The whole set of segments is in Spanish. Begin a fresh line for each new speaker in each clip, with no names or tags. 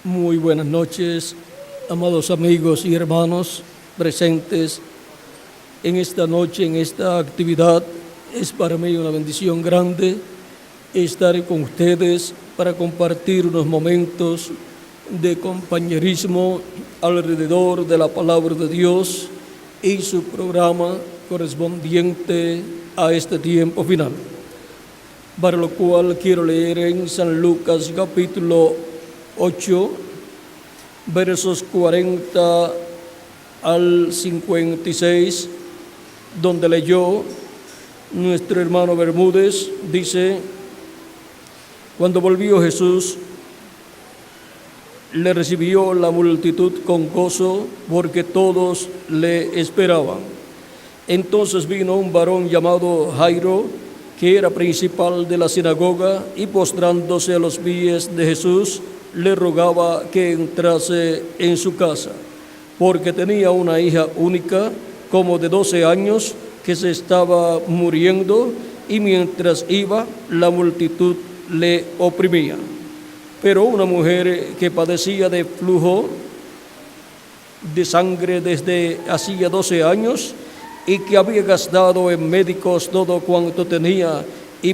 Muy buenas noches, amados amigos y hermanos presentes en esta noche, en esta actividad. Es para mí una bendición grande estar con ustedes para compartir unos momentos de compañerismo alrededor de la palabra de Dios y su programa correspondiente a este tiempo final. Para lo cual quiero leer en San Lucas capítulo 8, versos 40 al 56, donde leyó nuestro hermano Bermúdez. Dice: cuando volvió Jesús, le recibió la multitud con gozo, porque todos le esperaban. Entonces vino un varón llamado Jairo, que era principal de la sinagoga, y postrándose a los pies de Jesús, le rogaba que entrase en su casa, porque tenía una hija única, como de 12 años, que se estaba muriendo, y mientras iba, la multitud le oprimía. Pero una mujer que padecía de flujo de sangre desde hacía 12 años, y que había gastado en médicos todo cuanto tenía, y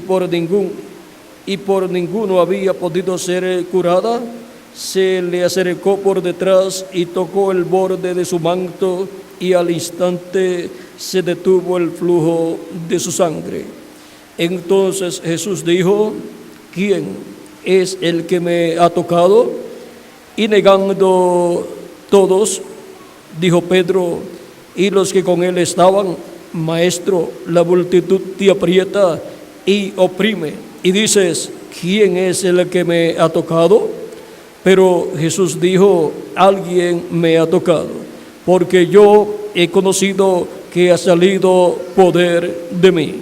por ninguno había podido ser curada, se le acercó por detrás y tocó el borde de su manto, y al instante se detuvo el flujo de su sangre. Entonces Jesús dijo: ¿quién es el que me ha tocado? Y negando todos, dijo Pedro y los que con él estaban: Maestro, la multitud te aprieta y oprime, y dices: ¿quién es el que me ha tocado? Pero Jesús dijo: alguien me ha tocado, porque yo he conocido que ha salido poder de mí.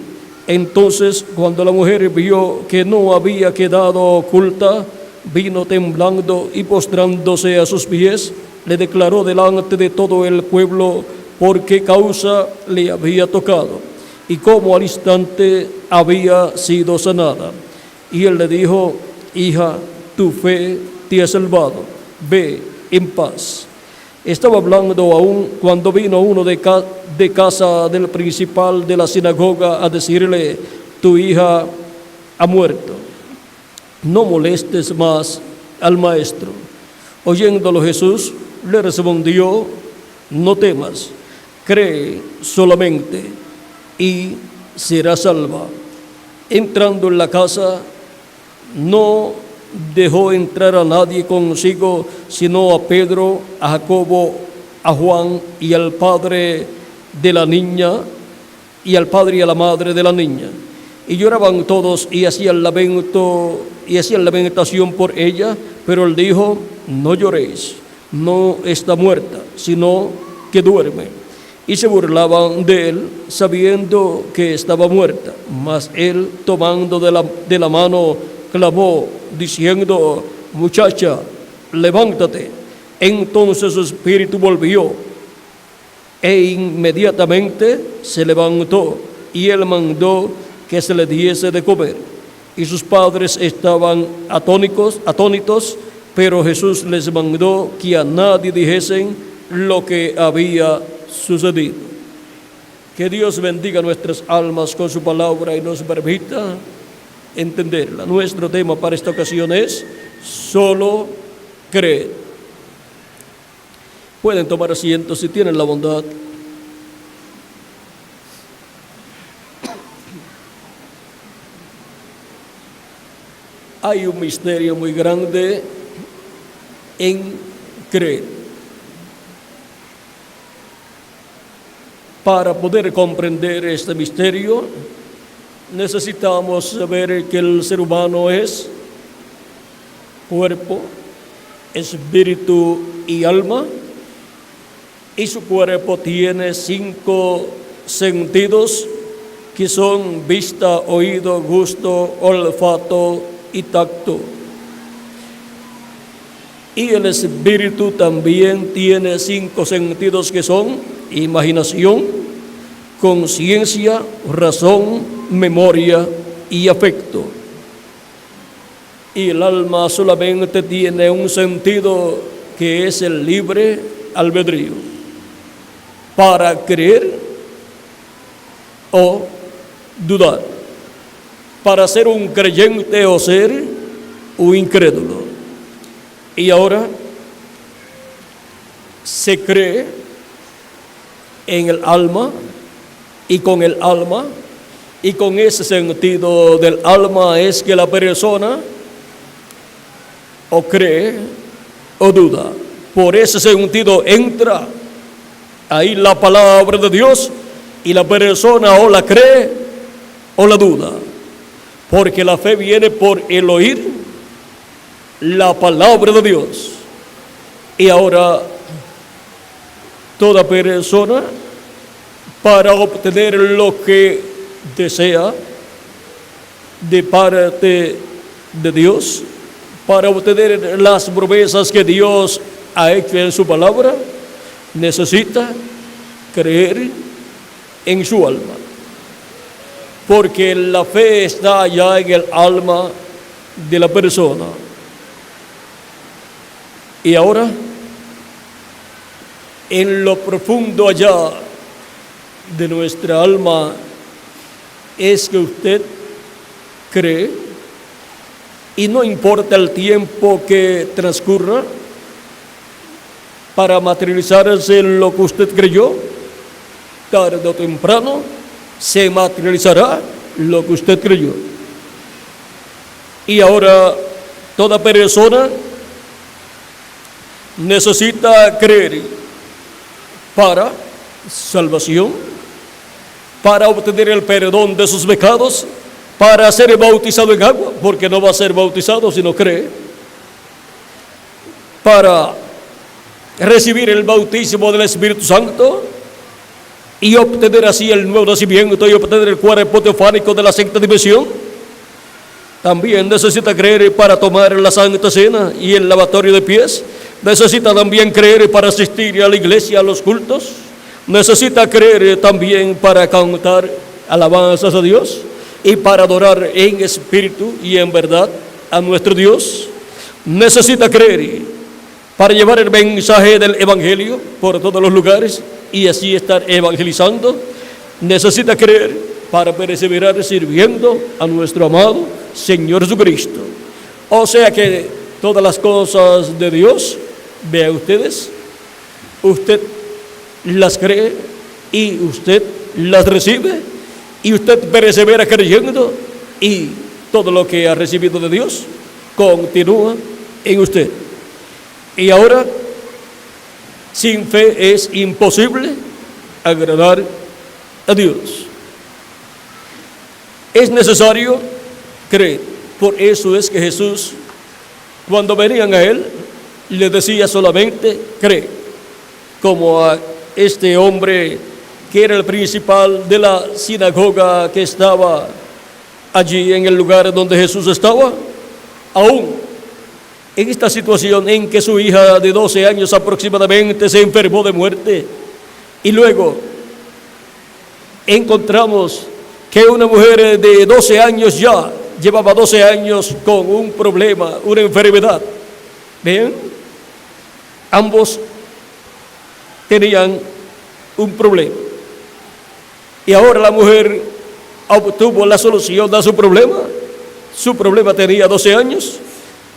Entonces, cuando la mujer vio que no había quedado oculta, vino temblando y postrándose a sus pies, le declaró delante de todo el pueblo por qué causa le había tocado y cómo al instante había sido sanada. Y él le dijo: hija, tu fe te ha salvado, ve en paz. Estaba hablando aún cuando vino uno de casa del principal de la sinagoga a decirle: tu hija ha muerto, no molestes más al maestro. Oyéndolo Jesús le respondió: no temas, cree solamente y será salva. Entrando en la casa, no dejó entrar a nadie consigo, sino a Pedro, a Jacobo, a Juan y al padre de la niña, y al padre y a la madre de la niña. Y lloraban todos y hacían lamentación por ella, pero él dijo: no lloréis, no está muerta, sino que duerme. Y se burlaban de él, sabiendo que estaba muerta. Mas él, tomando de la mano, clamó, diciendo: muchacha, levántate. Entonces su espíritu volvió, e inmediatamente se levantó, y él mandó que se le diese de comer. Y sus padres estaban atónitos, pero Jesús les mandó que a nadie dijesen lo que había sucedido. Que Dios bendiga nuestras almas con su palabra y nos permita entenderla. Nuestro tema para esta ocasión es: solo creed. Pueden tomar asiento si tienen la bondad. Hay un misterio muy grande en creer. Para poder comprender este misterio, necesitamos saber que el ser humano es cuerpo, espíritu y alma, y su cuerpo tiene 5 sentidos, que son vista, oído, gusto, olfato y tacto. Y el espíritu también tiene 5 sentidos, que son imaginación, conciencia, razón, memoria y afecto. y el alma solamente tiene un sentido, que es el libre albedrío, para creer o dudar, para ser un creyente o ser un incrédulo. Y ahora se cree en el alma, y con el alma, y con ese sentido del alma es que la persona o cree o duda. Por ese sentido entra ahí la palabra de Dios, y la persona o la cree o la duda, porque la fe viene por el oír la palabra de Dios. Y ahora toda persona, para obtener lo que desea de parte de Dios, para obtener las promesas que Dios ha hecho en su palabra, necesita creer en su alma, porque la fe está ya en el alma de la persona. Y ahora, en lo profundo allá de nuestra alma, es que usted cree, y no importa el tiempo que transcurra para materializarse en lo que usted creyó, tarde o temprano se materializará lo que usted creyó. Y ahora toda persona necesita creer para salvación, para obtener el perdón de sus pecados, para ser bautizado en agua, porque no va a ser bautizado si no cree, para recibir el bautismo del Espíritu Santo y obtener así el nuevo nacimiento y obtener el cuerpo teofánico de la sexta dimensión. También necesita creer para tomar la Santa Cena y el lavatorio de pies. Necesita también creer para asistir a la iglesia, a los cultos. Necesita creer también para cantar alabanzas a Dios y para adorar en espíritu y en verdad a nuestro Dios. Necesita creer para llevar el mensaje del Evangelio por todos los lugares y así estar evangelizando. Necesita creer para perseverar sirviendo a nuestro amado Señor Jesucristo. O sea que todas las cosas de Dios, vean ustedes, usted las cree y usted las recibe y usted persevera creyendo, y todo lo que ha recibido de Dios continúa en usted. Y ahora, sin fe es imposible agradar a Dios. Es necesario creer. Por eso es que Jesús, cuando venían a Él, le decía solamente cree, como a este hombre que era el principal de la sinagoga que estaba allí en el lugar donde Jesús estaba, aún en esta situación en que su hija de 12 años aproximadamente se enfermó de muerte, y luego encontramos que una mujer de 12 años ya llevaba 12 años con un problema, una enfermedad. ¿Ven? Ambos tenían un problema. Y ahora la mujer obtuvo la solución a su problema. Su problema tenía 12 años,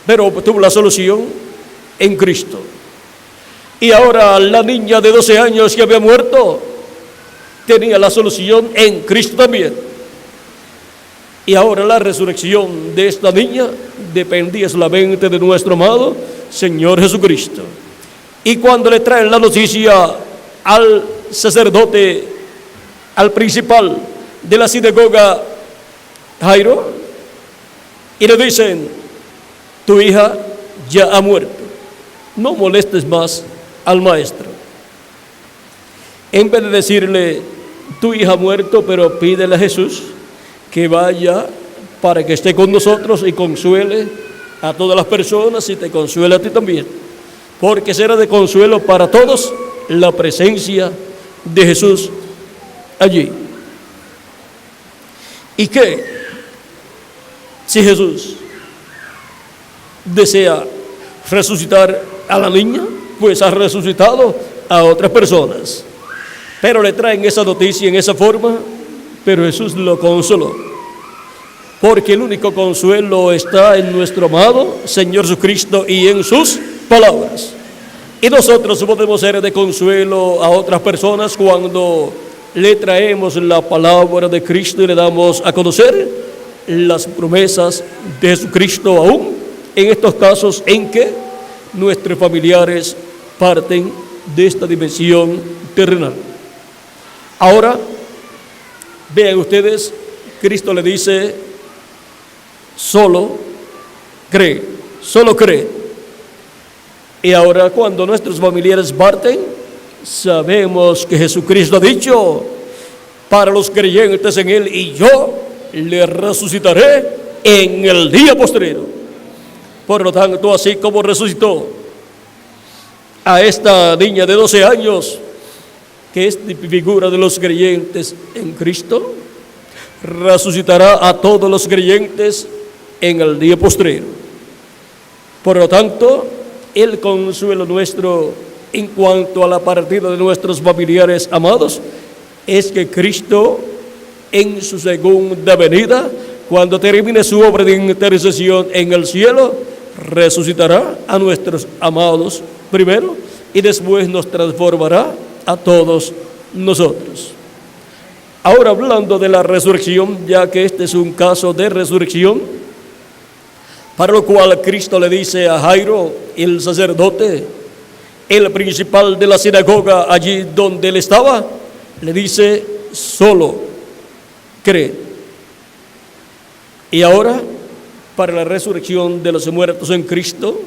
pero obtuvo la solución en Cristo. Y ahora la niña de 12 años que había muerto tenía la solución en Cristo también. Y ahora la resurrección de esta niña dependía solamente de nuestro amado Señor Jesucristo. Y cuando le traen la noticia al sacerdote, al principal de la sinagoga, Jairo, y le dicen: tu hija ya ha muerto, no molestes más al maestro. En vez de decirle: tu hija ha muerto, pero pídele a Jesús que vaya para que esté con nosotros y consuele a todas las personas y te consuele a ti también, porque será de consuelo para todos la presencia de Jesús allí. ¿Y qué? Si Jesús desea resucitar a la niña, pues ha resucitado a otras personas. Pero le traen esa noticia en esa forma, pero Jesús lo consoló. Porque el único consuelo está en nuestro amado Señor Jesucristo y en sus palabras. Y nosotros podemos ser de consuelo a otras personas cuando le traemos la palabra de Cristo y le damos a conocer las promesas de Jesucristo, aún en estos casos en que nuestros familiares parten de esta dimensión terrenal. Ahora, vean ustedes, Cristo le dice, solo cree. Y ahora cuando nuestros familiares parten, sabemos que Jesucristo ha dicho para los creyentes en Él, y yo le resucitaré en el día postrero. Por lo tanto, así como resucitó a esta niña de 12 años, que es figura de los creyentes en Cristo, resucitará a todos los creyentes en el día postrero. Por lo tanto, el consuelo nuestro en cuanto a la partida de nuestros familiares amados es que Cristo, en su segunda venida, cuando termine su obra de intercesión en el cielo, resucitará a nuestros amados primero y después nos transformará a todos nosotros. Ahora, hablando de la resurrección, ya que este es un caso de resurrección, para lo cual Cristo le dice a Jairo, el sacerdote, el principal de la sinagoga, allí donde él estaba, le dice, solo cree. Y ahora, para la resurrección de los muertos en Cristo,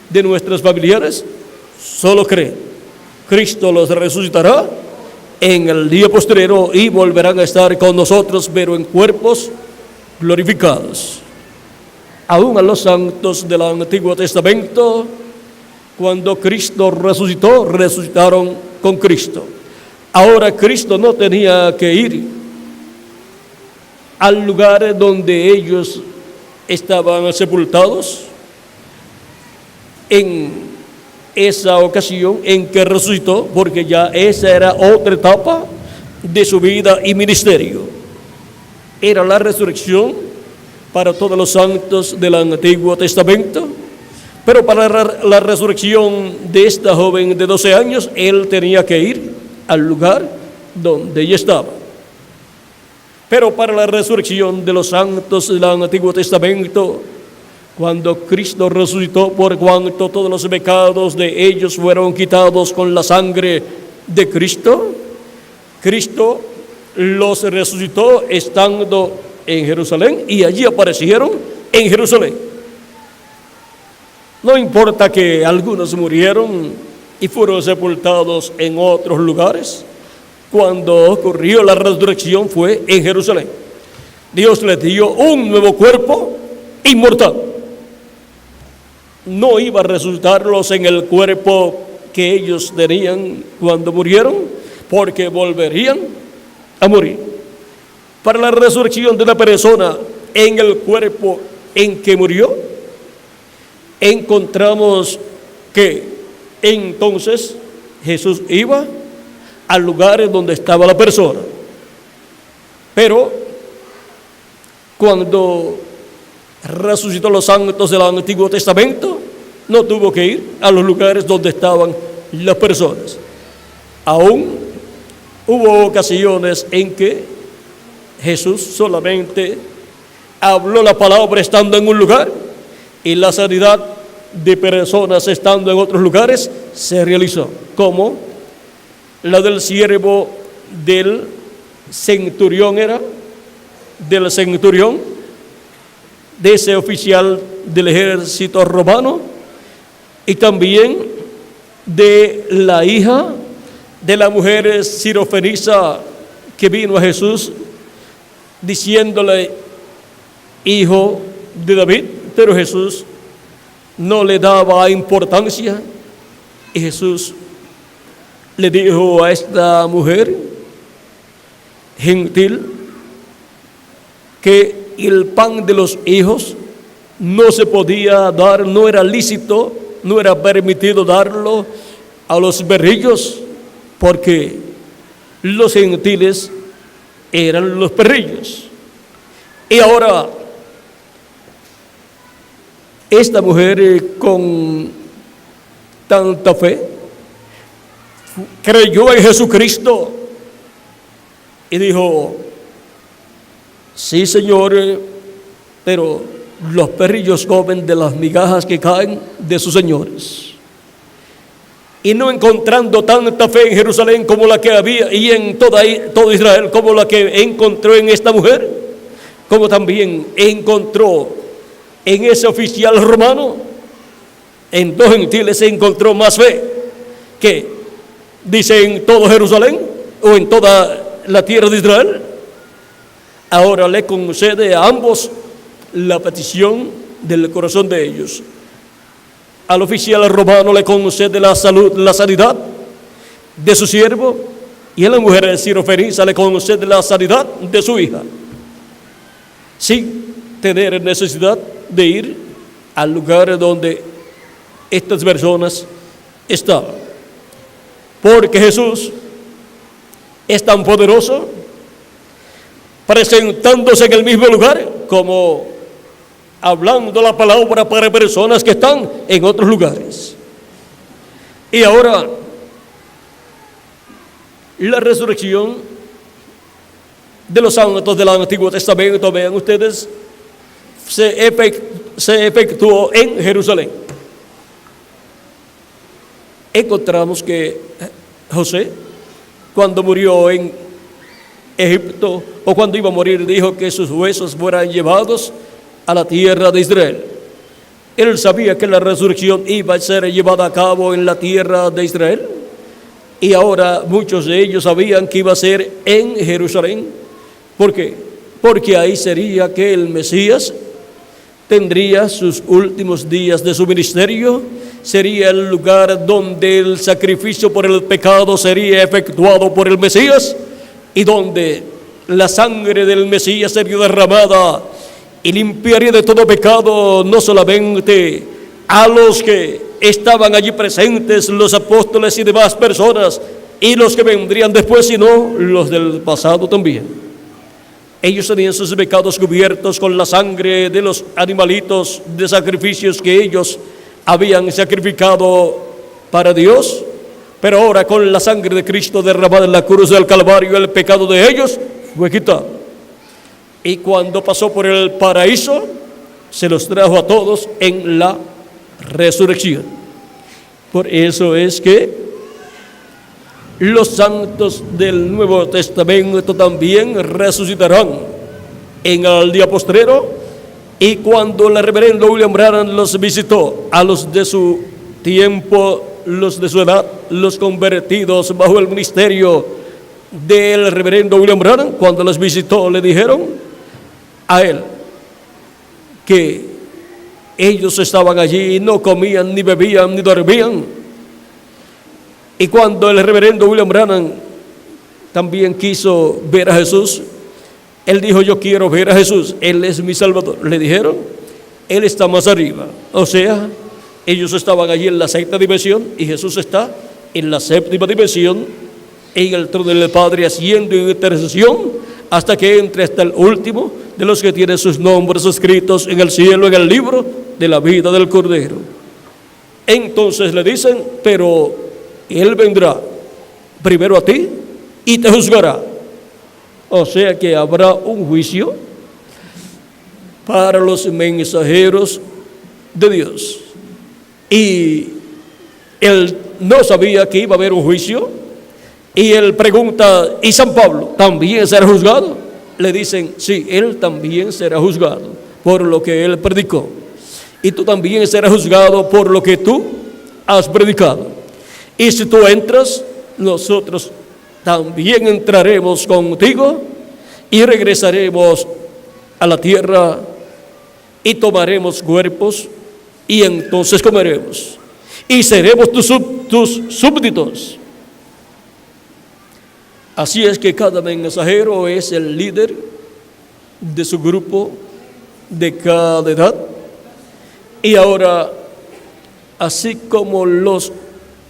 de nuestros familiares, solo cree. Cristo los resucitará en el día postrero y volverán a estar con nosotros, pero en cuerpos glorificados. Aún a los santos del Antiguo Testamento, cuando Cristo resucitó, resucitaron con Cristo. Ahora Cristo no tenía que ir al lugar donde ellos estaban sepultados en esa ocasión en que resucitó, porque ya esa era otra etapa de su vida y ministerio. Era la resurrección para todos los santos del Antiguo Testamento, pero para la resurrección de esta joven de 12 años, él tenía que ir al lugar donde ella estaba. Pero para la resurrección de los santos del Antiguo Testamento, cuando Cristo resucitó, por cuanto todos los pecados de ellos fueron quitados con la sangre de Cristo, Cristo los resucitó estando en Jerusalén y allí aparecieron en Jerusalén. No importa que algunos murieron y fueron sepultados en otros lugares, cuando ocurrió la resurrección fue en Jerusalén. Dios les dio un nuevo cuerpo inmortal. No iba a resucitarlos en el cuerpo que ellos tenían cuando murieron, porque volverían a morir. Para la resurrección de una persona en el cuerpo en que murió, encontramos que entonces Jesús iba al lugar donde estaba la persona. Pero cuando resucitó los santos del Antiguo Testamento, no tuvo que ir a los lugares donde estaban las personas. Aún hubo ocasiones en que Jesús solamente habló la palabra estando en un lugar y la sanidad de personas estando en otros lugares se realizó, como la del siervo del centurión, de ese oficial del ejército romano, y también de la hija de la mujer sirofenisa que vino a Jesús diciéndole, hijo de David, pero Jesús no le daba importancia, y Jesús le dijo a esta mujer gentil que el pan de los hijos no se podía dar, no era lícito, no era permitido darlo a los perrillos, porque los gentiles eran los perrillos. Y ahora, esta mujer con tanta fe creyó en Jesucristo y dijo: sí, Señor, pero los perrillos comen de las migajas que caen de sus señores. Y no encontrando tanta fe en Jerusalén como la que había y en todo Israel como la que encontró en esta mujer, como también encontró en ese oficial romano, en dos gentiles se encontró más fe que, dice, en todo Jerusalén o en toda la tierra de Israel. Ahora le concede a ambos la petición del corazón de ellos. Al oficial romano le concede la sanidad de su siervo, y a la mujer sirofenisa le concede la sanidad de su hija, sin tener necesidad de ir al lugar donde estas personas estaban. Porque Jesús es tan poderoso, presentándose en el mismo lugar, como hablando la palabra para personas que están en otros lugares. Y ahora, la resurrección de los santos del Antiguo Testamento, vean ustedes, se efectuó en Jerusalén. Encontramos que José, cuando murió en Egipto, o cuando iba a morir, dijo que sus huesos fueran llevados a la tierra de Israel. Él sabía que la resurrección iba a ser llevada a cabo en la tierra de Israel, y ahora muchos de ellos sabían que iba a ser en Jerusalén. ¿Por qué? Porque ahí sería que el Mesías tendría sus últimos días de su ministerio, sería el lugar donde el sacrificio por el pecado sería efectuado por el Mesías, y donde la sangre del Mesías sería derramada y limpiaría de todo pecado no solamente a los que estaban allí presentes, los apóstoles y demás personas, y los que vendrían después, sino los del pasado también. Ellos tenían sus pecados cubiertos con la sangre de los animalitos de sacrificios que ellos habían sacrificado para Dios, pero ahora con la sangre de Cristo derramada en la cruz del Calvario, el pecado de ellos fue quitado. Y cuando pasó por el paraíso, se los trajo a todos en la resurrección. Por eso es que los santos del Nuevo Testamento también resucitarán en el día postrero. Y cuando el reverendo William Branham los visitó, a los de su tiempo, los de su edad, los convertidos bajo el ministerio del reverendo William Branham, cuando los visitó, le dijeron a él que ellos estaban allí y no comían, ni bebían, ni dormían. Y cuando el reverendo William Branham también quiso ver a Jesús, él dijo: yo quiero ver a Jesús, Él es mi Salvador. Le dijeron: Él está más arriba. O sea, ellos estaban allí en la sexta dimensión y Jesús está en la séptima dimensión, en el trono del Padre, haciendo intercesión hasta que entre hasta el último de los que tienen sus nombres escritos en el cielo, en el libro de la vida del Cordero. Entonces le dicen: pero Él vendrá primero a ti y te juzgará. O sea que habrá un juicio para los mensajeros de Dios. Y él no sabía que iba a haber un juicio. Y él pregunta: ¿y San Pablo también será juzgado? Le dicen: sí, él también será juzgado por lo que él predicó. Y tú también serás juzgado por lo que tú has predicado. Y si tú entras, nosotros también entraremos contigo y regresaremos a la tierra y tomaremos cuerpos y entonces comeremos y seremos tus súbditos. Así es que cada mensajero es el líder de su grupo, de cada edad, Y ahora, así como los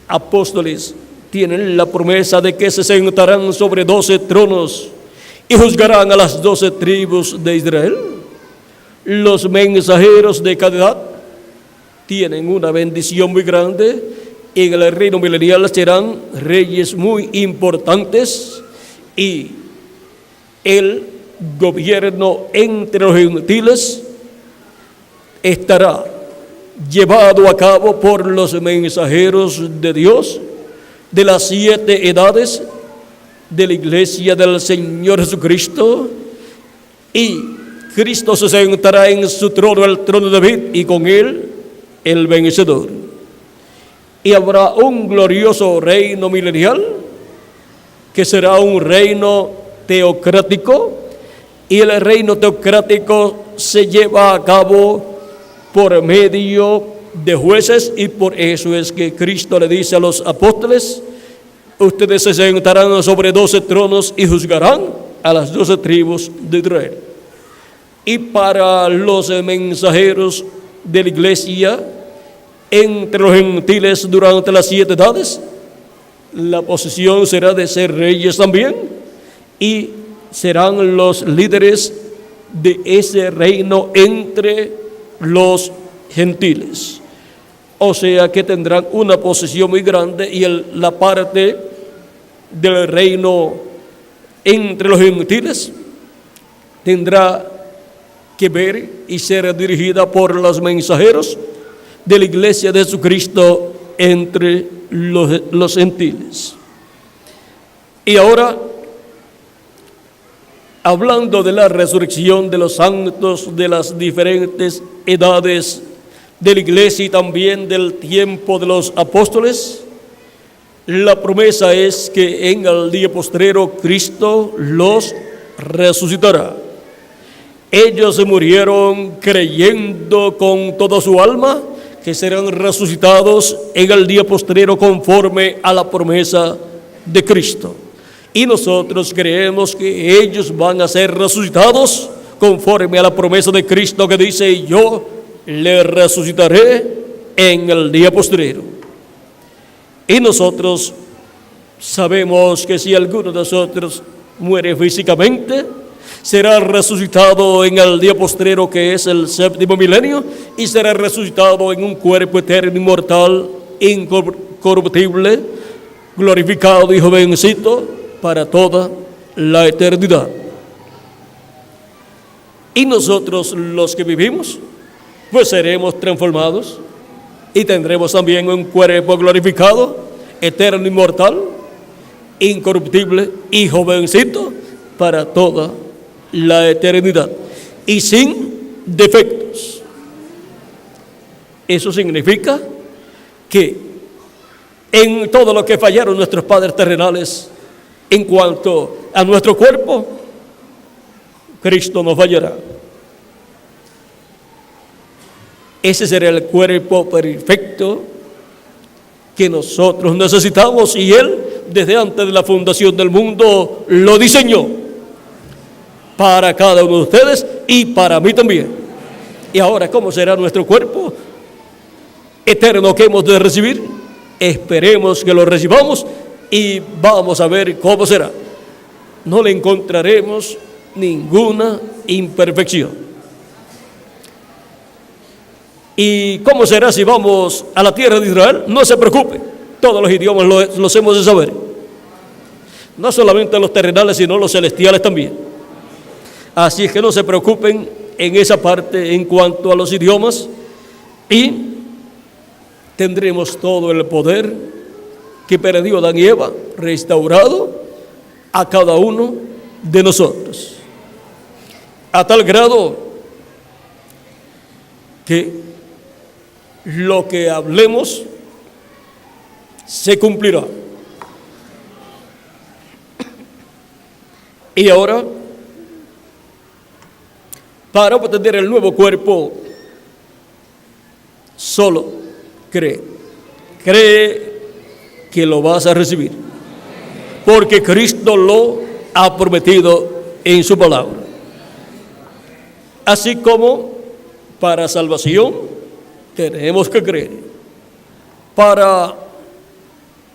apóstoles tienen la promesa de que se sentarán sobre 12 tronos y juzgarán a las 12 tribus de Israel, los mensajeros de cada edad tienen una bendición muy grande. En el reino milenial serán reyes muy importantes y el gobierno entre los gentiles estará llevado a cabo por los mensajeros de Dios de las 7 edades de la iglesia del Señor Jesucristo, y Cristo se sentará en su trono, el trono de David, y con él el vencedor. Y habrá un glorioso reino milenial que será un reino teocrático, y el reino teocrático se lleva a cabo por medio de jueces, y por eso es que Cristo le dice a los apóstoles: ustedes se sentarán sobre 12 tronos y juzgarán a las 12 tribus de Israel. Y para los mensajeros de la iglesia entre los gentiles durante las 7 edades, la posición será de ser reyes también, y serán los líderes de ese reino entre los gentiles. O sea que tendrán una posición muy grande, y la parte del reino entre los gentiles tendrá que ver y ser dirigida por los mensajeros de la iglesia de Jesucristo entre los gentiles. Y ahora, hablando de la resurrección de los santos de las diferentes edades de la iglesia y también del tiempo de los apóstoles, la promesa es que en el día postrero Cristo los resucitará. Ellos murieron creyendo con toda su alma que serán resucitados en el día postrero conforme a la promesa de Cristo. Y nosotros creemos que ellos van a ser resucitados conforme a la promesa de Cristo, que dice: yo le resucitaré en el día postrero. Y nosotros sabemos que si alguno de nosotros muere físicamente, será resucitado en el día postrero, que es el 7º milenio, y será resucitado en un cuerpo eterno, inmortal, incorruptible, glorificado y jovencito para toda la eternidad. Y nosotros, los que vivimos, pues seremos transformados y tendremos también un cuerpo glorificado, eterno, inmortal, incorruptible y jovencito para toda la eternidad, y sin defectos. Eso significa que en todo lo que fallaron nuestros padres terrenales en cuanto a nuestro cuerpo, Cristo no fallará. Ese será el cuerpo perfecto que nosotros necesitamos, y Él desde antes de la fundación del mundo lo diseñó para cada uno de ustedes y para mí también. Y ahora, ¿cómo será nuestro cuerpo eterno que hemos de recibir? Esperemos que lo recibamos y vamos a ver cómo será. No le encontraremos ninguna imperfección. ¿Y cómo será si vamos a la tierra de Israel? No se preocupe, todos los idiomas los hemos de saber. No solamente los terrenales, sino los celestiales también. Así es que no se preocupen en esa parte en cuanto a los idiomas, y tendremos todo el poder que perdió Adán y Eva restaurado a cada uno de nosotros, a tal grado que lo que hablemos se cumplirá. Y ahora, para obtener el nuevo cuerpo, solo cree que lo vas a recibir, porque Cristo lo ha prometido en su palabra. Así como para salvación tenemos que creer. Para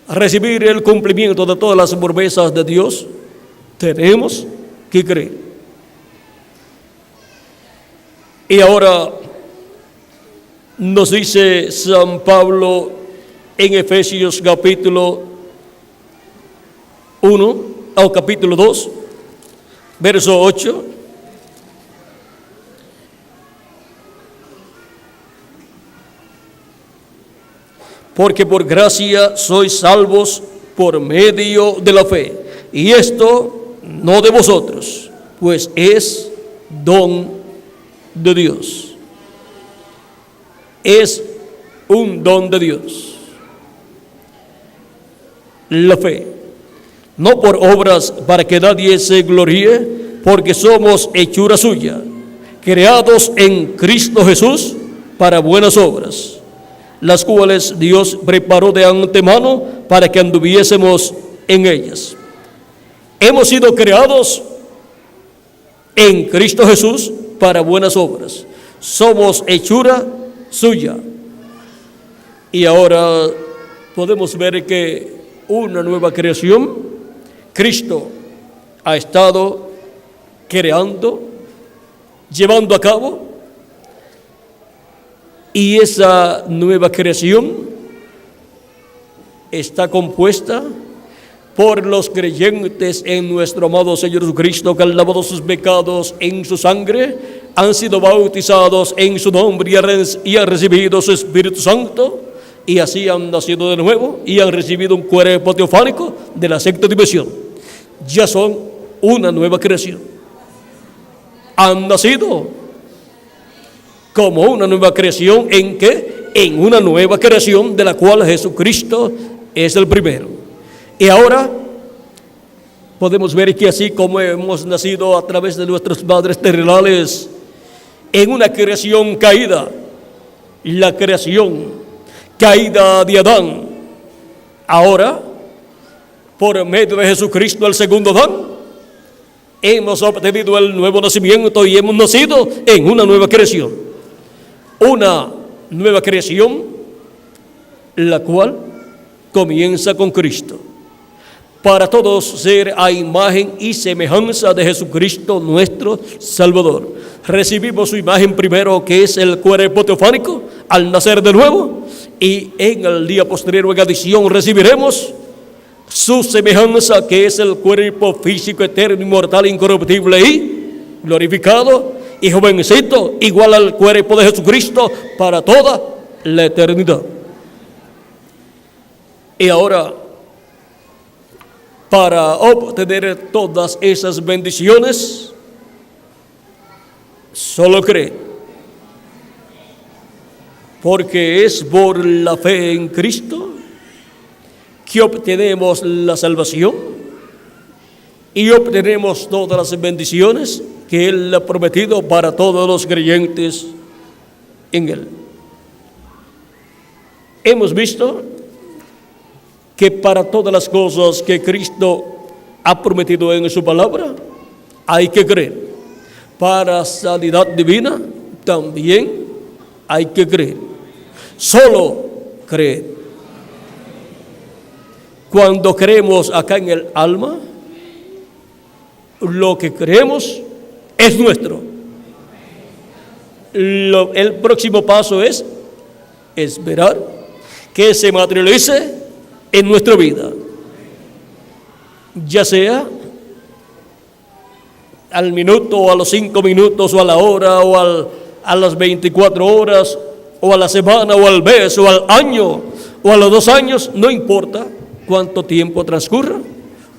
recibir el cumplimiento de todas las promesas de Dios, tenemos que creer. Y ahora nos dice San Pablo en Efesios capítulo 1 o capítulo 2, verso 8. Porque por gracia sois salvos por medio de la fe. Y esto no de vosotros, pues es don de Dios. Es un don de Dios. La fe. No por obras para que nadie se gloríe, porque somos hechura suya, creados en Cristo Jesús para buenas obras, las cuales Dios preparó de antemano para que anduviésemos en ellas. Hemos sido creados en Cristo Jesús para buenas obras. Somos hechura suya. Y ahora podemos ver que una nueva creación, Cristo ha estado creando, llevando a cabo. Y esa nueva creación está compuesta por los creyentes en nuestro amado Señor Jesucristo, que han lavado sus pecados en su sangre, han sido bautizados en su nombre y han recibido su Espíritu Santo, y así han nacido de nuevo y han recibido un cuerpo teofánico de la sexta dimensión. Ya son una nueva creación. Han nacido como una nueva creación. ¿En qué? En una nueva creación de la cual Jesucristo es el primero. Y ahora podemos ver que así como hemos nacido a través de nuestros padres terrenales en una creación caída, la creación caída de Adán, ahora por medio de Jesucristo, el segundo Adán, hemos obtenido el nuevo nacimiento y hemos nacido en una nueva creación. Una nueva creación, la cual comienza con Cristo, para todos ser a imagen y semejanza de Jesucristo nuestro Salvador. Recibimos su imagen primero, que es el cuerpo teofánico, al nacer de nuevo, y en el día posterior en adición recibiremos su semejanza, que es el cuerpo físico eterno, inmortal, incorruptible y glorificado y jovencito, igual al cuerpo de Jesucristo para toda la eternidad. Y ahora, para obtener todas esas bendiciones, solo cree, porque es por la fe en Cristo que obtenemos la salvación y obtenemos todas las bendiciones que Él ha prometido para todos los creyentes en Él. Hemos visto que para todas las cosas que Cristo ha prometido en su palabra, hay que creer. Para sanidad divina también hay que creer. Solo creer. Cuando creemos acá en el alma, lo que creemos es nuestro. El próximo paso es esperar que se materialice en nuestra vida, ya sea al minuto o a los 5 minutos o a la hora o a las 24 horas o a la semana o al mes o al año o a los 2 años, no importa cuánto tiempo transcurra,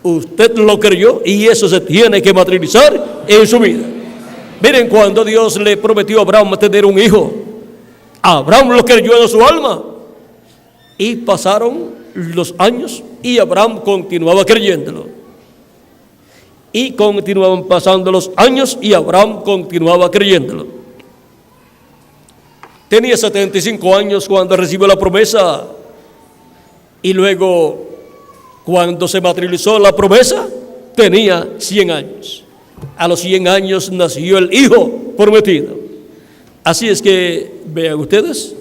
usted lo creyó y eso se tiene que materializar en su vida. Miren, cuando Dios le prometió a Abraham tener un hijo, Abraham lo creyó en su alma y pasaron los años y Abraham continuaba creyéndolo. Y continuaban pasando los años y Abraham continuaba creyéndolo. Tenía 75 años cuando recibió la promesa y luego, cuando se materializó la promesa, tenía 100 años. A los 100 años nació el hijo prometido. Así es que, vean ustedes,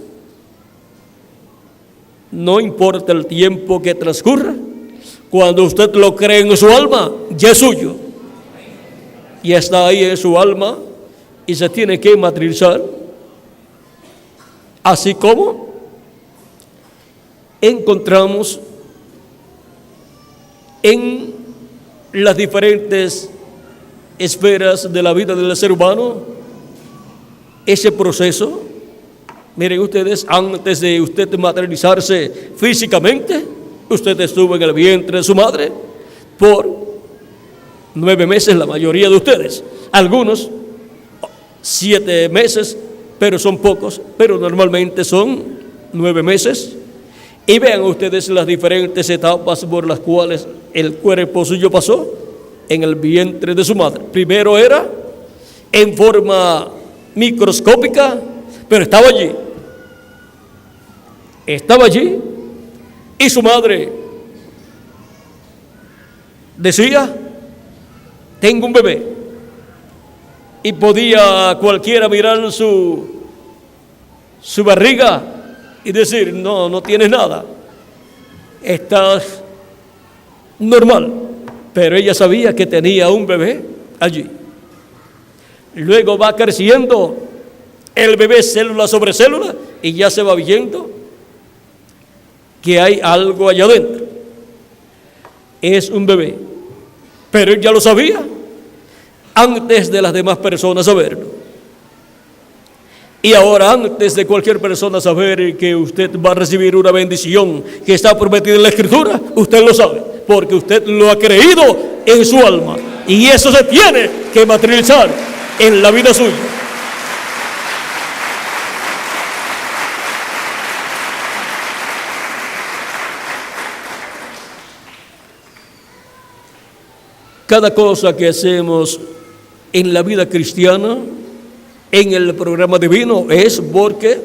no importa el tiempo que transcurra, cuando usted lo cree en su alma, ya es suyo. Y está ahí en su alma y se tiene que materializar. Así como encontramos en las diferentes esferas de la vida del ser humano ese proceso. Miren ustedes, antes de usted materializarse físicamente, usted estuvo en el vientre de su madre por 9 meses, la mayoría de ustedes. Algunos 7 meses, pero son pocos, pero normalmente son 9 meses. Y vean ustedes las diferentes etapas por las cuales el cuerpo suyo pasó en el vientre de su madre. Primero era en forma microscópica, pero estaba allí. Estaba allí y su madre decía: tengo un bebé. Y podía cualquiera mirar su barriga y decir: no tienes nada, estás normal. Pero ella sabía que tenía un bebé allí. Luego va creciendo el bebé célula sobre célula y ya se va viendo que hay algo allá adentro. Es un bebé, pero él ya lo sabía antes de las demás personas saberlo. Y ahora, antes de cualquier persona saber que usted va a recibir una bendición que está prometida en la Escritura, usted lo sabe, porque usted lo ha creído en su alma. Y eso se tiene que materializar en la vida suya. Cada cosa que hacemos en la vida cristiana, en el programa divino, es porque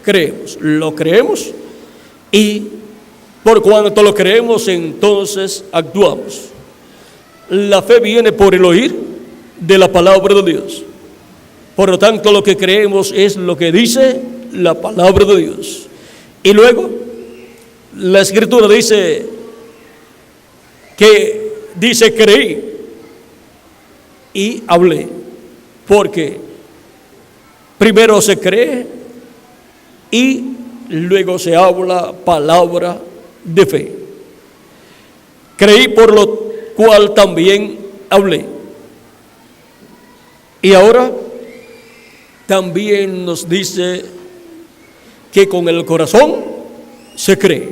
creemos. Lo creemos y por cuanto lo creemos, entonces actuamos. La fe viene por el oír de la palabra de Dios. Por lo tanto, lo que creemos es lo que dice la palabra de Dios. Y luego, la Escritura dice creí y hablé, porque primero se cree y luego se habla palabra de fe. Creí, por lo cual también hablé. Y ahora también nos dice que con el corazón se cree,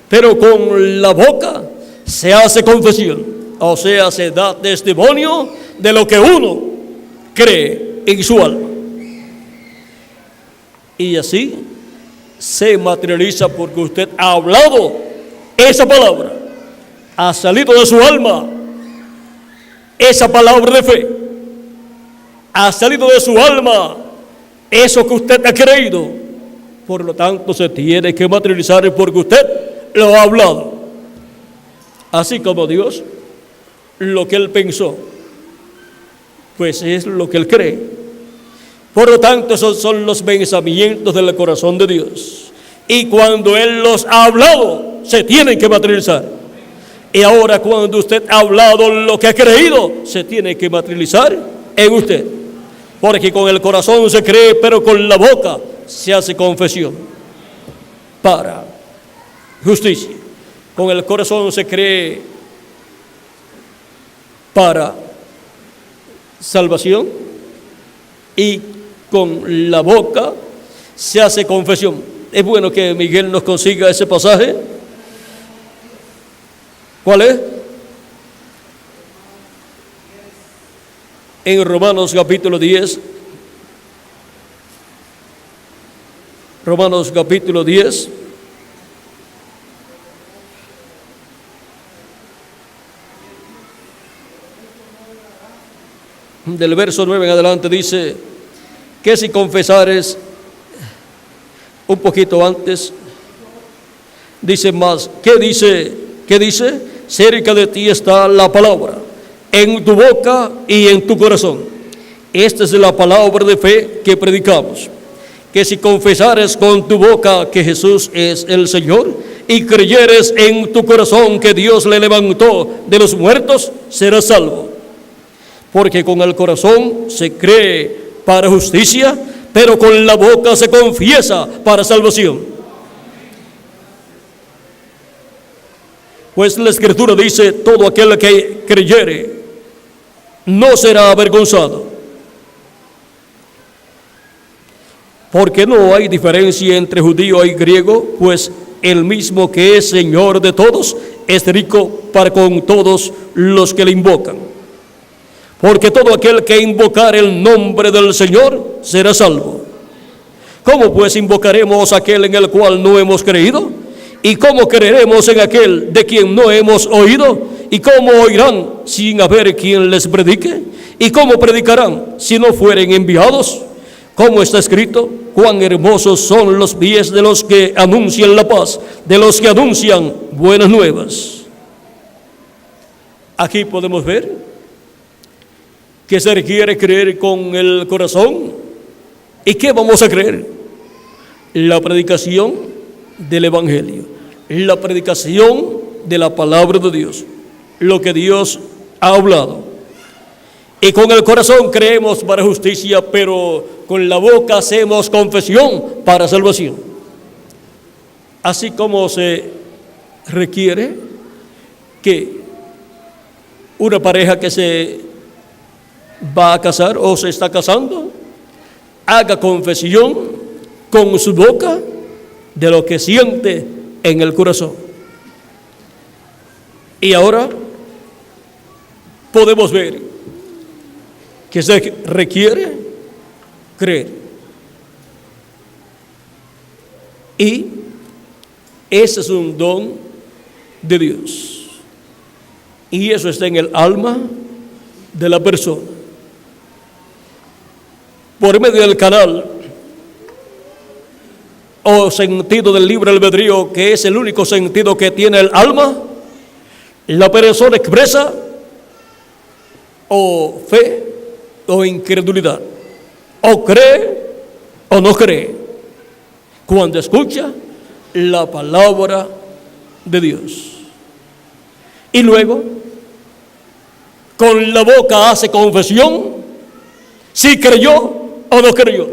pero con la boca se hace confesión, o sea, se da testimonio de lo que uno cree en su alma. Y así se materializa, porque usted ha hablado esa palabra, ha salido de su alma esa palabra de fe, ha salido de su alma eso que usted ha creído. Por lo tanto, se tiene que materializar porque usted lo ha hablado. Así como Dios, lo que Él pensó, pues es lo que Él cree. Por lo tanto, esos son los pensamientos del corazón de Dios. Y cuando Él los ha hablado, se tienen que materializar. Y ahora, cuando usted ha hablado lo que ha creído, se tiene que materializar en usted. Porque con el corazón se cree, pero con la boca se hace confesión para justicia. Con el corazón se cree para salvación y con la boca se hace confesión. Es bueno que Miguel nos consiga ese pasaje. ¿Cuál es? En Romanos capítulo 10. Romanos capítulo 10. Del verso 9 en adelante dice que si confesares, un poquito antes, dice más, ¿qué dice? ¿Qué dice? Cerca de ti está la palabra, en tu boca y en tu corazón. Esta es la palabra de fe que predicamos. que si confesares con tu boca que Jesús es el Señor y creyeres en tu corazón que Dios le levantó de los muertos, serás salvo. Porque con el corazón se cree para justicia, pero con la boca se confiesa para salvación. Pues la Escritura dice, todo aquel que creyere no será avergonzado. Porque no hay diferencia entre judío y griego, pues el mismo que es Señor de todos es rico para con todos los que le invocan. Porque todo aquel que invocar el nombre del Señor será salvo. ¿Cómo pues invocaremos a aquel en el cual no hemos creído? ¿Y cómo creeremos en aquel de quien no hemos oído? ¿Y cómo oirán sin haber quien les predique? ¿Y cómo predicarán si no fueren enviados? Como está escrito, cuán hermosos son los pies de los que anuncian la paz, de los que anuncian buenas nuevas. Aquí podemos ver que se requiere creer con el corazón. ¿Y qué vamos a creer? La predicación del Evangelio, la predicación de la palabra de Dios, lo que Dios ha hablado. Y con el corazón creemos para justicia, pero con la boca hacemos confesión para salvación. Así como se requiere que una pareja que se va a casar o se está casando haga confesión con su boca de lo que siente en el corazón. Y ahora podemos ver que se requiere creer. Y ese es un don de Dios. Y eso está en el alma de la persona. Por medio del canal o sentido del libre albedrío, que es el único sentido que tiene el alma, la persona expresa o fe o incredulidad, o cree o no cree, cuando escucha la palabra de Dios. Y luego, con la boca hace confesión, si creyó o no creyó.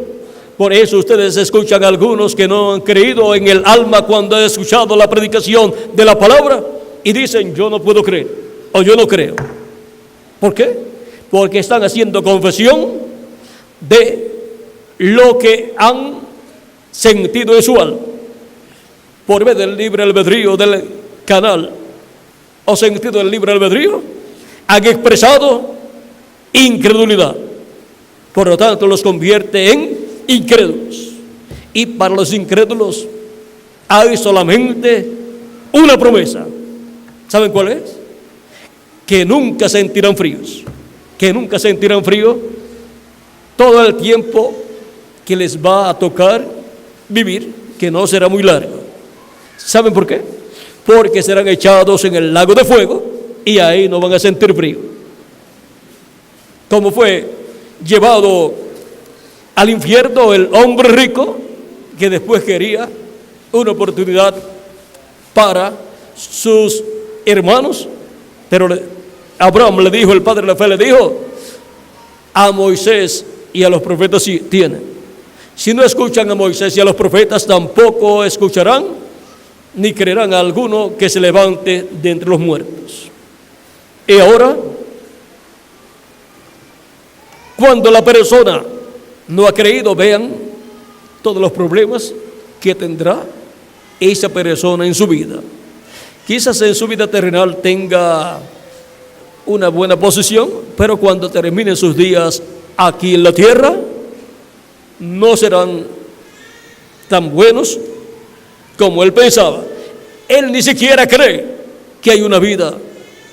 Por eso ustedes escuchan a algunos que no han creído en el alma cuando han escuchado la predicación de la palabra y dicen, yo no puedo creer, o yo no creo. ¿Por qué? Porque están haciendo confesión de lo que han sentido en su alma. Por medio del libre albedrío del canal o sentido del libre albedrío, han expresado incredulidad. Por lo tanto, los convierte en incrédulos. Y para los incrédulos hay solamente una promesa. ¿Saben cuál es? Que nunca sentirán fríos. Que nunca sentirán frío todo el tiempo que les va a tocar vivir, que no será muy largo. ¿Saben por qué? Porque serán echados en el lago de fuego y ahí no van a sentir frío. Como fue llevado al infierno el hombre rico que después quería una oportunidad para sus hermanos, pero Abraham le dijo, el padre de la fe le dijo, a Moisés y a los profetas sí tienen. Si no escuchan a Moisés y a los profetas, tampoco escucharán ni creerán a alguno que se levante de entre los muertos. Y ahora, cuando la persona no ha creído, vean todos los problemas que tendrá esa persona en su vida. Quizás en su vida terrenal tenga una buena posición, pero cuando terminen sus días aquí en la tierra, no serán tan buenos como él pensaba. Él ni siquiera cree que hay una vida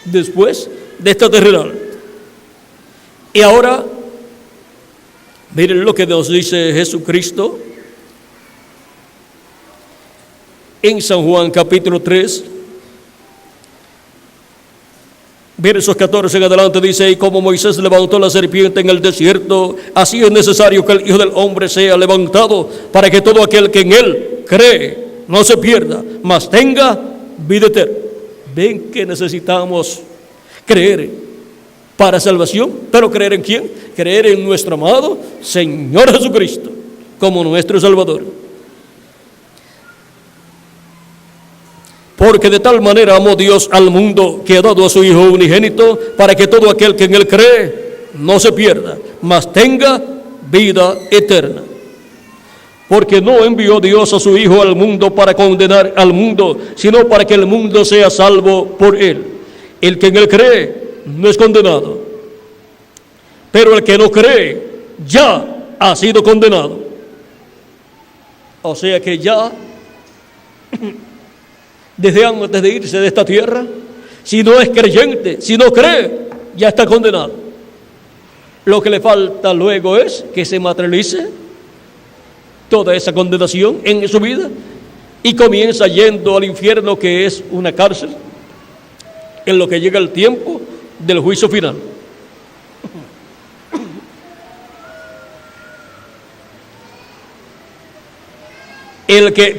después de esta terrenal. Y ahora, miren lo que nos dice Jesucristo en San Juan capítulo 3, Versos 14 en adelante dice: y como Moisés levantó la serpiente en el desierto, así es necesario que el Hijo del Hombre sea levantado, para que todo aquel que en él cree no se pierda, mas tenga vida eterna. Ven que necesitamos creer para salvación, pero ¿creer en quién? Creer en nuestro amado Señor Jesucristo como nuestro Salvador. Porque de tal manera amó Dios al mundo, que ha dado a su Hijo unigénito, para que todo aquel que en él cree no se pierda, mas tenga vida eterna. Porque no envió Dios a su Hijo al mundo para condenar al mundo, sino para que el mundo sea salvo por él. El que en él cree no es condenado, pero el que no cree ya ha sido condenado. O sea que ya, desde antes de irse de esta tierra, si no es creyente, si no cree, ya está condenado. Lo que le falta luego es que se materialice toda esa condenación en su vida y comienza yendo al infierno, que es una cárcel, en lo que llega el tiempo del juicio final.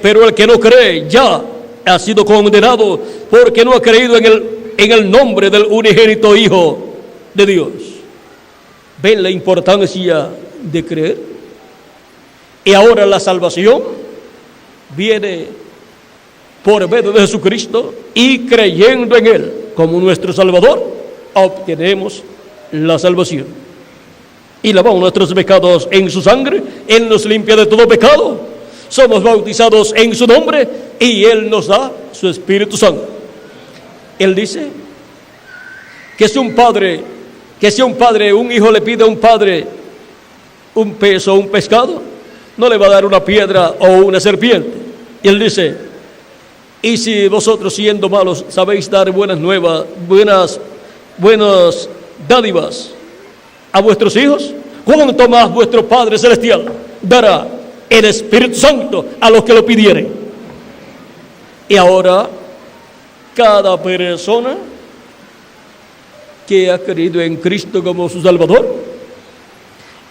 Pero el que no cree ya ha sido condenado, porque no ha creído en el nombre del unigénito Hijo de Dios. ¿Ven la importancia de creer? Y ahora la salvación viene por medio de Jesucristo, y creyendo en Él como nuestro Salvador, obtenemos la salvación. Y lavamos nuestros pecados en su sangre, Él nos limpia de todo pecado. Somos bautizados en su nombre y Él nos da su Espíritu Santo. Él dice que si un hijo le pide a un padre un pez o un pescado, no le va a dar una piedra o una serpiente. Y Él dice: y si vosotros, siendo malos, sabéis dar buenas dádivas a vuestros hijos, ¿cuánto más vuestro Padre Celestial dará el Espíritu Santo a los que lo pidieren? Y ahora, cada persona que ha creído en Cristo como su Salvador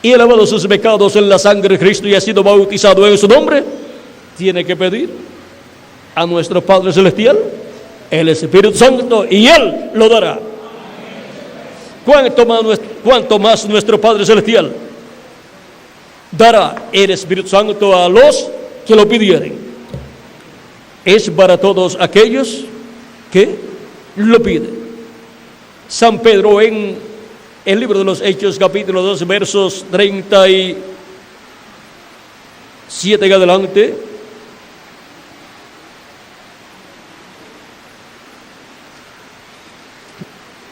y ha lavado sus pecados en la sangre de Cristo y ha sido bautizado en su nombre, tiene que pedir a nuestro Padre Celestial el Espíritu Santo, y Él lo dará. ¿Cuánto más nuestro Padre Celestial dará el Espíritu Santo a los que lo pidieren? Es para todos aquellos que lo piden. San Pedro, en el libro de los Hechos, capítulo 2, versos 37 en adelante,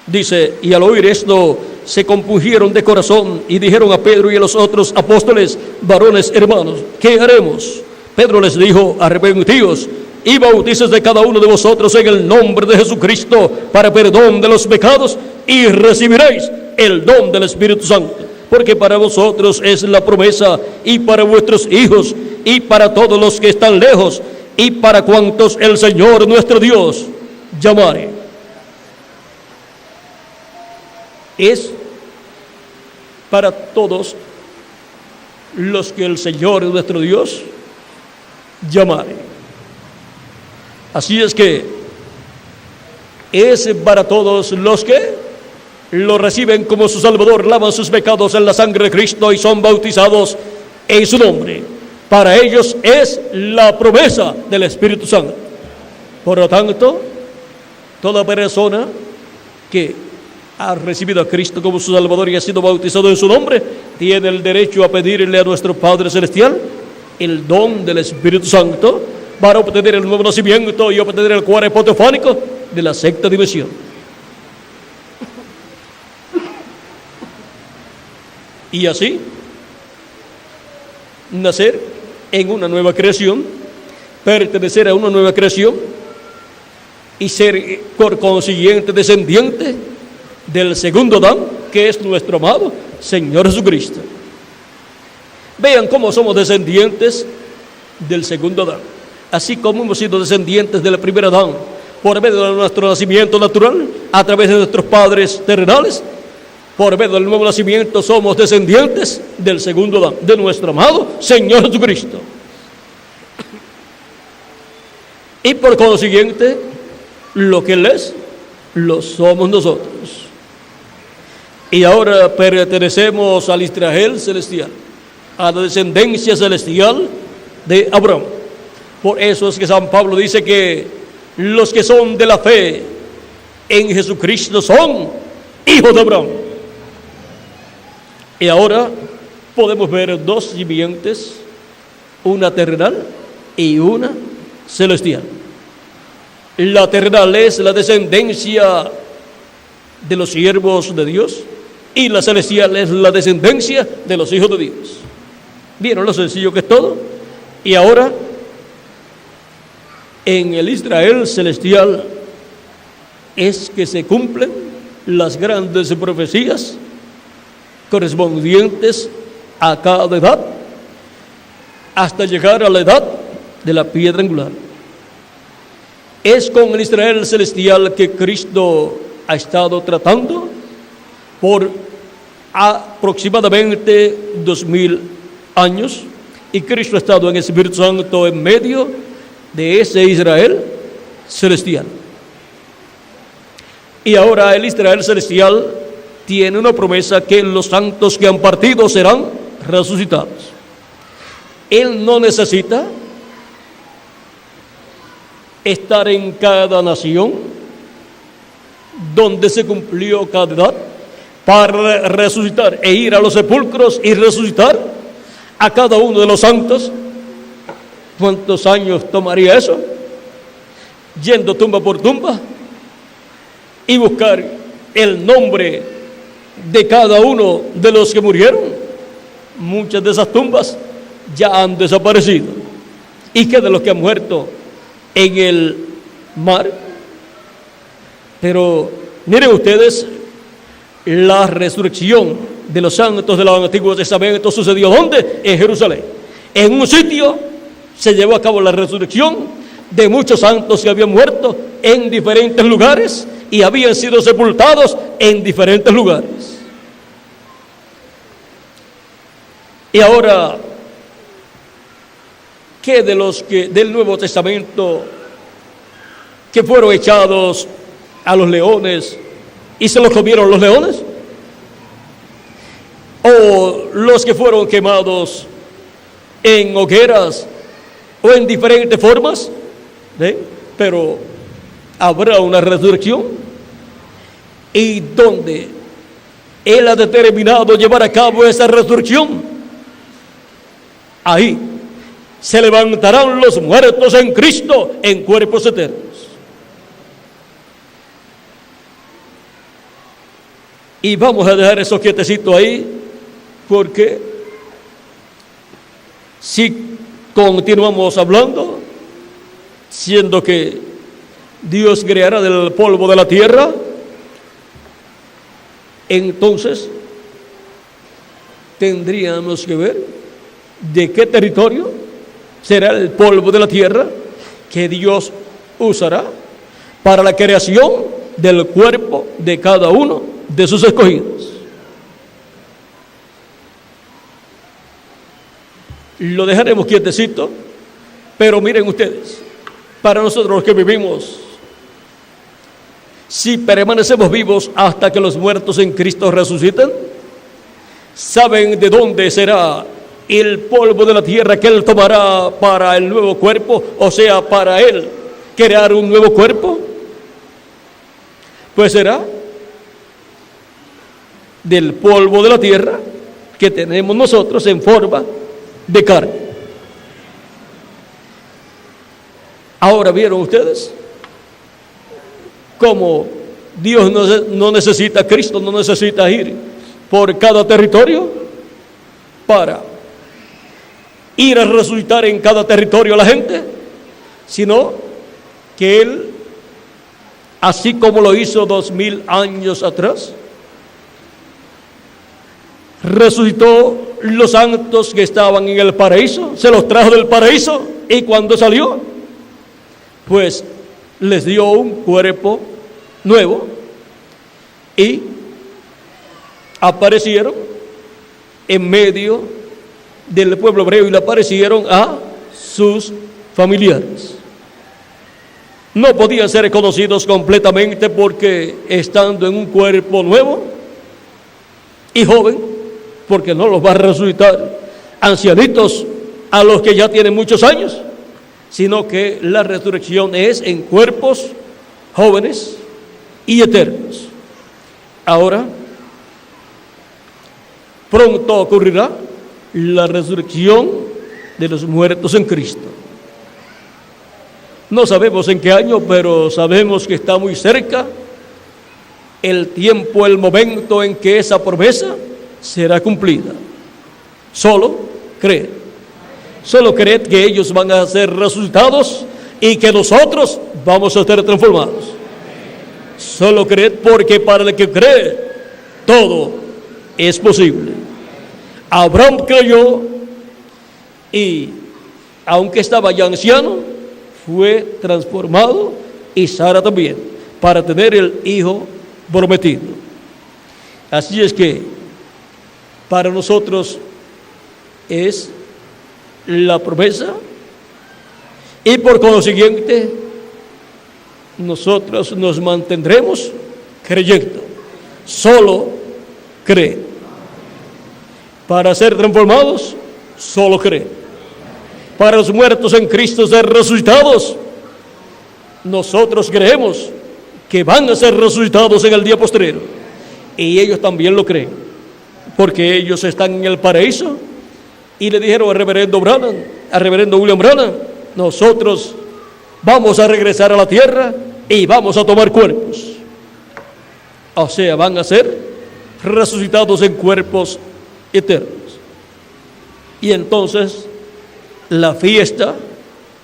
dice: y al oír esto se compungieron de corazón y dijeron a Pedro y a los otros apóstoles: varones hermanos, ¿qué haremos? Pedro les dijo: arrepentíos y bautícese de cada uno de vosotros en el nombre de Jesucristo para perdón de los pecados, y recibiréis el don del Espíritu Santo, porque para vosotros es la promesa, y para vuestros hijos, y para todos los que están lejos, y para cuantos el Señor nuestro Dios llamare. Es para todos los que el Señor nuestro Dios llamare. Así es que es para todos los que lo reciben como su Salvador, lavan sus pecados en la sangre de Cristo y son bautizados en su nombre. Para ellos es la promesa del Espíritu Santo. Por lo tanto, toda persona que ha recibido a Cristo como su Salvador y ha sido bautizado en su nombre, tiene el derecho a pedirle a nuestro Padre Celestial el don del Espíritu Santo para obtener el nuevo nacimiento y obtener el cuerpo teofánico de la sexta dimensión. Y así nacer en una nueva creación, pertenecer a una nueva creación y ser por consiguiente descendiente del segundo Adán, que es nuestro amado Señor Jesucristo. Vean cómo somos descendientes del segundo Adán. Así como hemos sido descendientes del primer Adán por medio de nuestro nacimiento natural, a través de nuestros padres terrenales, por medio del nuevo nacimiento somos descendientes del segundo Adán, de nuestro amado Señor Jesucristo. Y por consiguiente, lo que Él es, lo somos nosotros. Y ahora pertenecemos al Israel celestial, a la descendencia celestial de Abraham. Por eso es que San Pablo dice que los que son de la fe en Jesucristo son hijos de Abraham. Y ahora podemos ver dos simientes, una terrenal y una celestial. La terrenal es la descendencia de los siervos de Dios y la celestial es la descendencia de los hijos de Dios. ¿Vieron lo sencillo que es todo? Y ahora, en el Israel celestial es que se cumplen las grandes profecías correspondientes a cada edad, hasta llegar a la edad de la piedra angular. Es con el Israel celestial que Cristo ha estado tratando por aproximadamente 2000 años, y Cristo ha estado en el Espíritu Santo en medio de ese Israel celestial. Y ahora el Israel celestial tiene una promesa, que los santos que han partido serán resucitados. Él no necesita estar en cada nación donde se cumplió cada edad para resucitar e ir a los sepulcros y resucitar a cada uno de los santos. ¿Cuántos años tomaría eso? Yendo tumba por tumba y buscar el nombre de cada uno de los que murieron. Muchas de esas tumbas ya han desaparecido. ¿Y qué de los que han muerto en el mar? Pero miren ustedes, la resurrección de los santos del Antiguo Testamento sucedió ¿dónde? En Jerusalén. En un sitio se llevó a cabo la resurrección de muchos santos que habían muerto en diferentes lugares y habían sido sepultados en diferentes lugares. Y ahora, ¿qué de los que del Nuevo Testamento que fueron echados a los leones y se los comieron los leones? ¿O los que fueron quemados en hogueras o en diferentes formas? Pero habrá una resurrección, y donde Él ha determinado llevar a cabo esa resurrección, ahí se levantarán los muertos en Cristo en cuerpos eternos. Y vamos a dejar eso quietecito ahí, porque si continuamos hablando, siendo que Dios creará del polvo de la tierra, entonces tendríamos que ver de qué territorio será el polvo de la tierra que Dios usará para la creación del cuerpo de cada uno de sus escogidos. Lo dejaremos quietecito, pero miren ustedes, para nosotros los que vivimos, si permanecemos vivos hasta que los muertos en Cristo resuciten, ¿saben de dónde será el polvo de la tierra que Él tomará para el nuevo cuerpo? O sea, para Él crear un nuevo cuerpo. Pues será del polvo de la tierra que tenemos nosotros en forma de carne. Ahora, ¿vieron ustedes cómo Dios no necesita, Cristo no necesita ir por cada territorio para ir a resucitar en cada territorio a la gente, sino que Él, así como lo hizo 2000 años atrás, resucitó los santos que estaban en el paraíso, se los trajo del paraíso, y cuando salió, pues les dio un cuerpo nuevo y aparecieron en medio del pueblo hebreo y le aparecieron a sus familiares. No podían ser conocidos completamente porque estando en un cuerpo nuevo y joven, porque no los va a resucitar ancianitos a los que ya tienen muchos años, sino que la resurrección es en cuerpos jóvenes y eternos. Ahora, pronto ocurrirá la resurrección de los muertos en Cristo. No sabemos en qué año, pero sabemos que está muy cerca el tiempo, el momento en que esa promesa será cumplida. Solo creed. Solo creed que ellos van a ser resucitados y que nosotros vamos a ser transformados. Solo creed, porque para el que cree, todo es posible. Abraham creyó y, aunque estaba ya anciano, fue transformado, y Sara también, para tener el hijo prometido. Así es que para nosotros es la promesa, y por consiguiente nosotros nos mantendremos creyendo. Solo cree. Para ser transformados, solo cree. Para los muertos en Cristo ser resucitados, nosotros creemos que van a ser resucitados en el día postrero, y ellos también lo creen, porque ellos están en el paraíso y le dijeron al reverendo William Branham: nosotros vamos a regresar a la tierra y vamos a tomar cuerpos. O sea, van a ser resucitados en cuerpos eternos. Y entonces la fiesta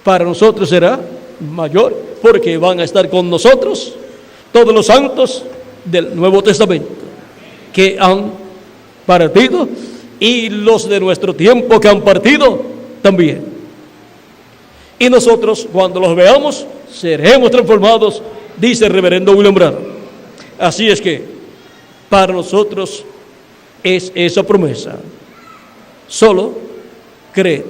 para nosotros será mayor, porque van a estar con nosotros todos los santos del Nuevo Testamento que han partido, y los de nuestro tiempo que han partido también. Y nosotros, cuando los veamos, seremos transformados, dice el reverendo William Branham. Así es que para nosotros es esa promesa. Solo cree.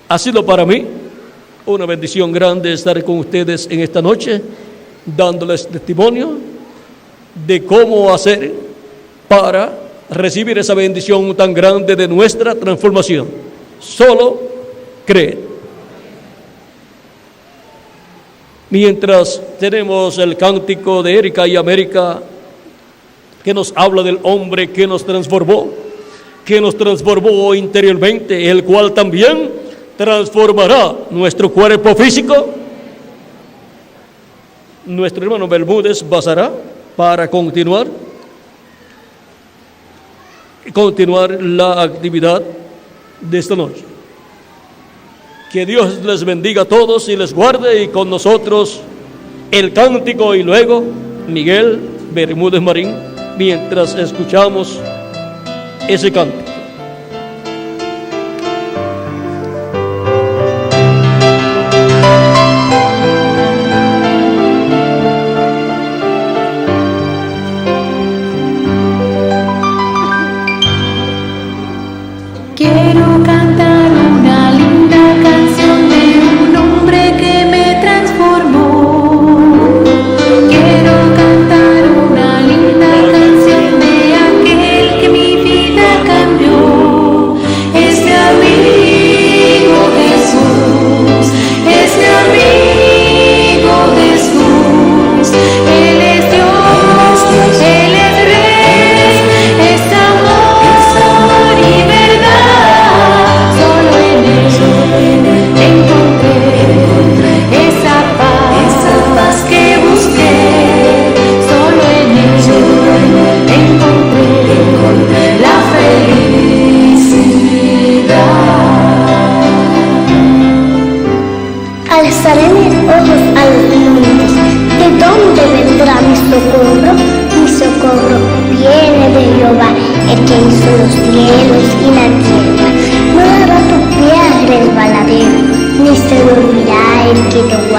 Ha sido para mí una bendición grande estar con ustedes en esta noche, dándoles testimonio de cómo hacer para recibir esa bendición tan grande de nuestra transformación. Solo cree. Mientras tenemos el cántico de Erika y América, que nos habla del hombre que nos transformó interiormente, el cual también transformará nuestro cuerpo físico, nuestro hermano Bermúdez pasará para continuar la actividad de esta noche. Que Dios les bendiga a todos y les guarde, y con nosotros el cántico, y luego Miguel Bermúdez Marín, mientras escuchamos ese cántico.
Quiero cantar una linda canción de un hombre que me transformó. Quiero cantar una linda canción de aquel que mi vida cambió. Es mi amigo Jesús, es mi amigo Jesús. Él es Dios, Él es Rey, es amor y verdad. Solo en Él encontré esa paz que busqué. Solo en Él encontré la felicidad.
Alzaré mis ojos a los montes, ¿de dónde vendrá mi socorro? Mi socorro viene de Jehová, el que hizo los cielos y la tierra. No dará tu pie al resbaladero, ni se dormirá el que te guarda.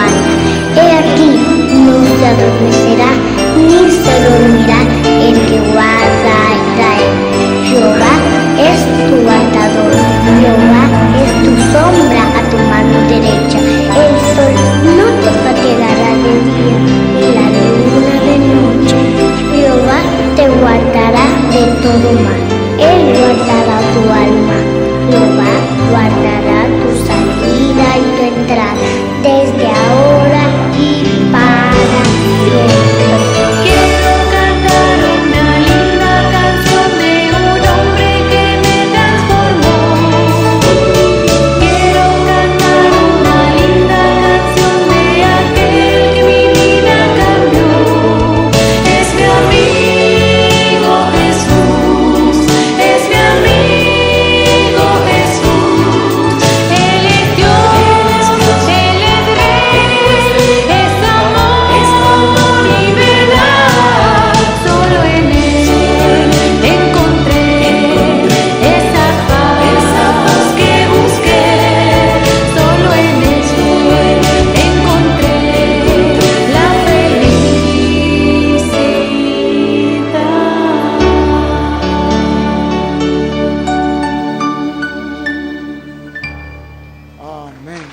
Amén.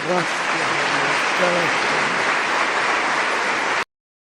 Gracias, Dios. Gracias.